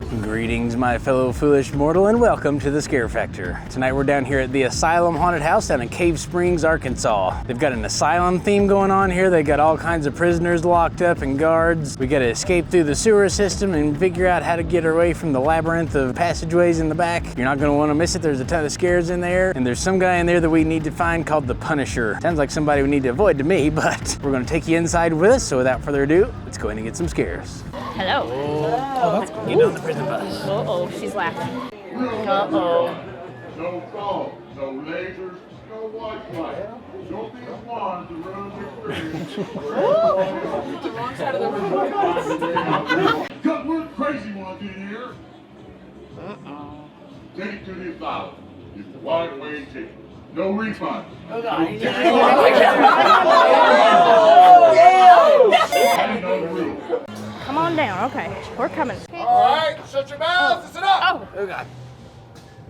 Greetings, my fellow foolish mortal, and welcome to the Scare Factor. Tonight we're down here at the Asylum Haunted House down in Cave Springs, Arkansas. They've got an asylum theme going on here. They got all kinds of prisoners locked up and guards. We gotta escape through the sewer system and figure out how to get away from the labyrinth of passageways in the back. You're not gonna wanna miss it. There's a ton of scares in there, and there's some guy in there that we need to find called the Punisher. Sounds like somebody we need to avoid to me, but we're gonna take you inside with us, so without further ado, let's go in and get some scares. Hello. Oh, that's cool. Get on the prison bus. Uh-oh, she's laughing. Uh-oh. No salt, no lasers, no Wi-Fi. Don't be one to ruin the experience. The wrong side of the room. Got one crazy ones in here. Take it to the asylum. It's the one-way ticket. No refund. Oh, God. No rules. Come on down. Okay, we're coming. All right, shut your mouths. Listen up. Oh, God.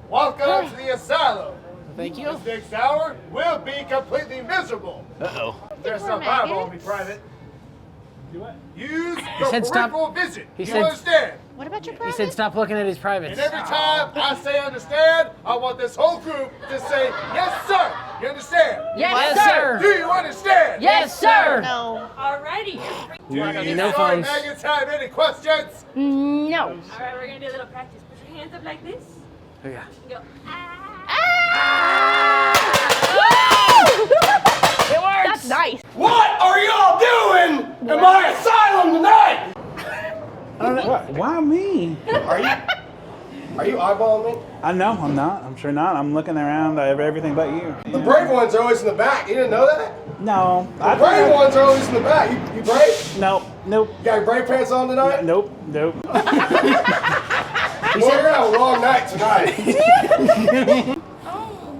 Welcome to the asylum. Thank you. This next hour will be completely miserable. Uh-oh. There's some Bible will be private. Do what? Use your said stop. peripheral vision. He You said- understand? What about your He private? said stop looking at his privates. And every time I say understand, I want this whole group to say, yes, sir. You understand? Yes, sir. Do you understand? Yes, sir. No. Alrighty. No phones. Maggots have any questions? No. Alright, we're gonna do a little practice. Put your hands up like this. Oh, yeah. Go. It works. That's nice. What are y'all doing in my asylum tonight? Why me? Are you eyeballing me? No, I'm not. I'm sure not. I'm looking around. I have everything but you. The brave ones are always in the back. You didn't know that? No. The brave ones are always in the back. You brave? Nope. Nope. You got your brave pants on tonight? Nope. Nope. Boy, you're gonna have a long night tonight.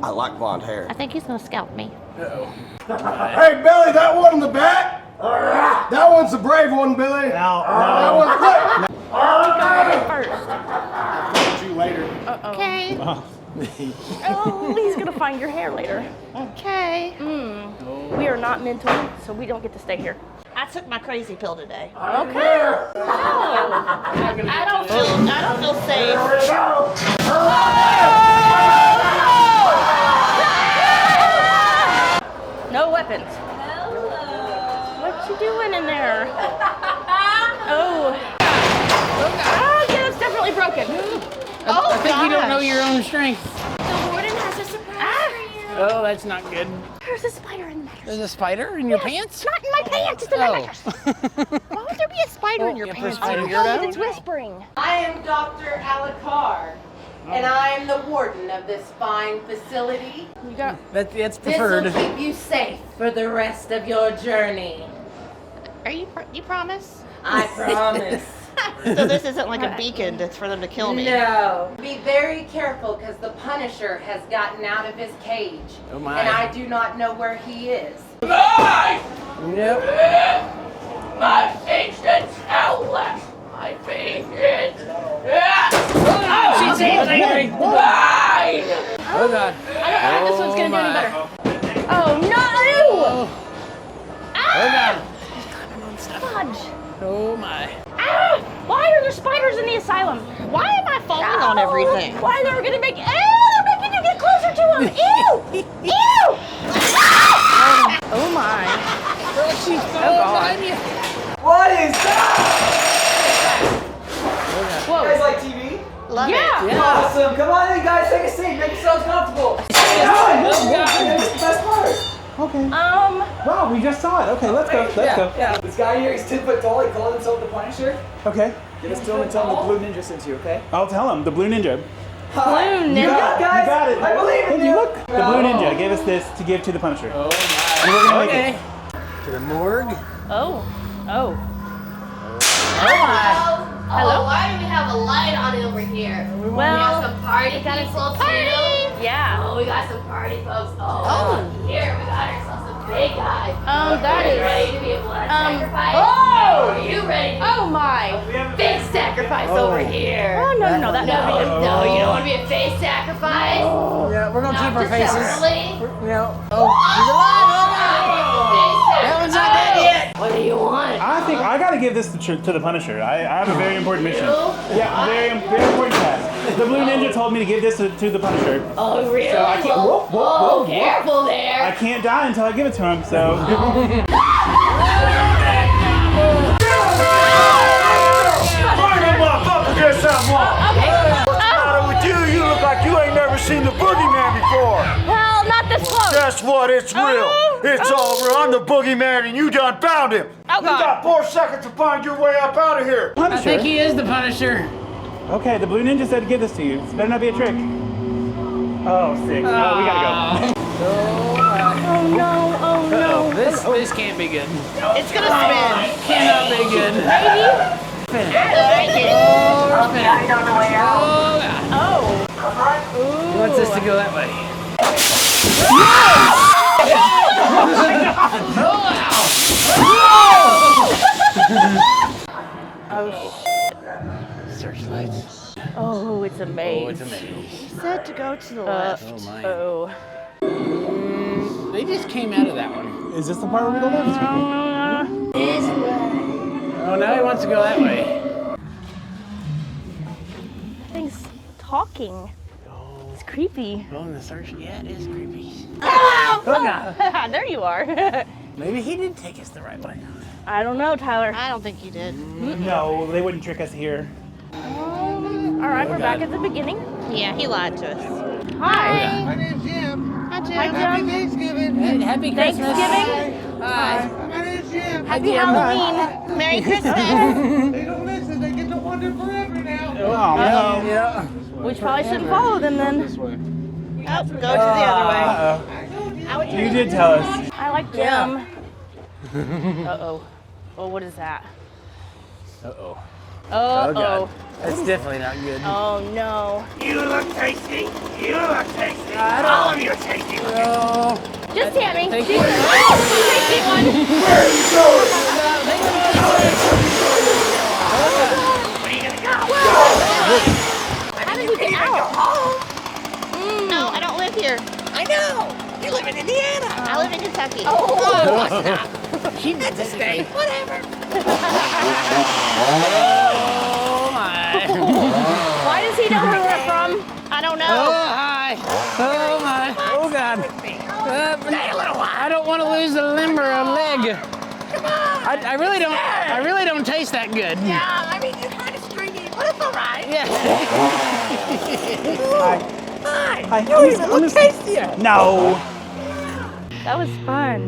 I like blonde hair. I think he's gonna scalp me. Hey, Billy, that one in the back? That one's the brave one, Billy. No. That one's great. First. I'll see you later. Okay. Oh, he's gonna find your hair later. Okay. We are not mental, so we don't get to stay here. I took my crazy pill today. Okay. I don't feel safe. No weapons. What you doing in there? Oh. Oh, yeah, it's definitely broken. I think you don't know your own strength. The warden has a surprise for you. Oh, that's not good. There's a spider in the mattress. There's a spider in your pants? Not in my pants, it's in my mattress. Why would there be a spider in your yeah, pants? spider I don't know, weirdo. but it's whispering. I am Dr. Alakar, and I am the warden of this fine facility. You got. That's This preferred. will keep you safe for the rest of your journey. Are you? You promise? I promise. So this isn't like a beacon that's for them to kill me. No. Be very careful because the Punisher has gotten out of his cage. Oh, my. And I do not know where he is. Yep. My patience outlast my patience. Oh, she's angry. Oh, God. I don't know if this one's gonna do any better. Oh no! Oh, God. Fudge! Oh, my. Ah! Why are there spiders in the asylum? Why am I falling on everything? Why they're gonna make? Ew! They're making you get closer to them. Ew! Ew! Ah! Oh my! She's God. What is that? Whoa! You guys like TV? Love Yeah. it. Awesome. Come on in, guys. Take a seat. Make yourselves comfortable. Oh, God. That's the best part. Okay. Wow, we just saw it. Okay, let's go. Let's go. Yeah. This guy here, he's 10 foot tall. He calls himself the Punisher. Okay. Give us to him and tell him the blue ninja sends you, okay? I'll tell him. The Blue Ninja. Hi. Blue You got ninja? it, guys. You got it. I believe in Thank you. you. Look. The Blue Ninja gave us this to give to the Punisher. Oh, And we're my. gonna make Okay. it. To the morgue. Oh! Oh! Hello? Why do we have a light on over here? We got some party people too. Yeah. Oh, we got some party folks. Oh, here we got ourselves a big guy. That Are you is. ready to be a blood sacrifice? Oh! Are you ready to Oh my! be a face sacrifice over here? Oh no! No, that No, would be. no, you don't want to be a face sacrifice. Yeah, we're going to Not keep our just faces. early. No. Oh, she's alive. Face That one's not dead yet. What do you want? I think I gotta give this to the Punisher. I have a very important mission. Yeah, very important task. The Blue Ninja told me to give this to the Punisher. Oh, really? So I can't, Careful there. I can't die until I give it to him, so. What's the matter with you? You look like you ain't never seen the boogeyman before. Well, not this close. Guess what? It's real. It's all real. I'm the boogeyman and you done found him. Oh, You got 4 seconds to find your way up out of here. I think he is the Punisher. Okay, the Blue Ninja said to give this to you. This better not be a trick. Oh, sick. Oh, we gotta go. Oh no, oh no. This can't be good. It's gonna spin. Cannot be good. Maybe? I like it. Oh. He wants us to go that way. Searchlights. Oh, it's a maze. Oh, it's a maze. He said to go to the left. Oh my. Oh. They just came out of that one. Is this the part where we go left? Oh, now he wants to go that way. Thing's talking. It's creepy. Oh, in the search, yeah, it is creepy. There you are. Maybe he did take us the right way. I don't know, Tyler. I don't think he did. No, they wouldn't trick us here. All right, we're back at the beginning. Yeah, he lied to us. Hi. My name's Jim. Hi, Jim. Hi, Happy Jim. Thanksgiving. Hey, happy Christmas. Thanksgiving. Hi. My name's Jim. Happy Halloween. Merry Christmas. They don't listen. They get to wander forever now. Oh, no. Yeah. We probably shouldn't follow them then. Oh, go to the other way. You did tell us. I like Jim. Uh-oh. Well, what is that? Uh-oh. Oh, God. That's definitely not good. Oh, no. You look tasty. You look tasty. All of you are tasty. Oh. Just Tammy. Thank She's you. the tasty one. Where are you gonna go? How did we get out? No, I don't live here. I know. You live in Indiana. I live in Kentucky. She meant to stay. Whatever. Oh, my. Why does he know where we're from? I don't Oh, know. hi. Oh, my. Oh, God. I don't want to lose a limb or a leg. Come on. I really don't taste that good. Yeah, I mean, you're kind of stringy, but it's all right. Yeah. Fine. Hi. You even look tastier. No. That was fun.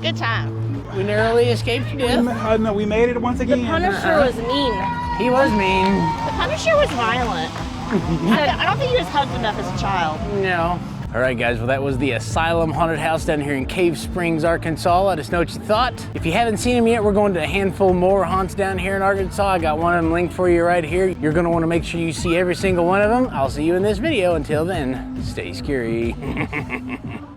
Good time. We narrowly escaped death. No, we made it once again. The Punisher was mean. He was mean. The Punisher was violent. I don't think he was hugged enough as a child. No. All right, guys, well, that was the Asylum haunted house down here in Cave Springs, Arkansas. Let us know what you thought. If you haven't seen them yet, we're going to a handful more haunts down here in Arkansas. I got one of them linked for you right here. You're gonna wanna make sure you see every single one of them. I'll see you in this video. Until then, stay scary.